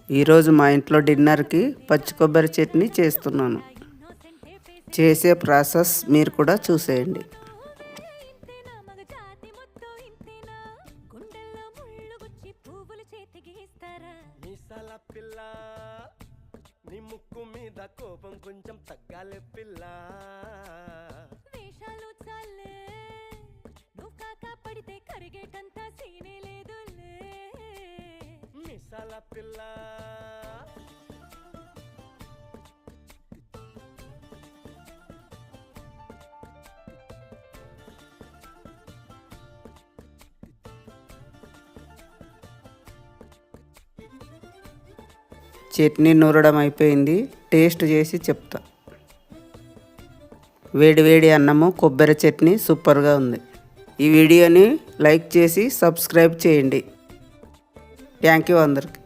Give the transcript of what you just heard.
ఈరోజు మా ఇంట్లో డిన్నర్కి పచ్చి కొబ్బరి చట్నీ చేస్తున్నాను. చేసే ప్రాసెస్ మీరు కూడా చూసేయండి. ముక్కు మీద కోపం కొంచెం తగ్గాలే పిల్ల, వేషాలు చాలే, నువ్వు కాక పడితే కరిగేటంత సీనే లేదులే మిసాల పిల్ల. చట్నీ నూరడం అయిపోయింది. టేస్ట్ చేసి చెప్తా. వేడి వేడి అన్నము కొబ్బరి చట్నీ సూపర్గా ఉంది. ఈ వీడియోని లైక్ చేసి సబ్స్క్రైబ్ చేయండి. థ్యాంక్ యూ అందరికి.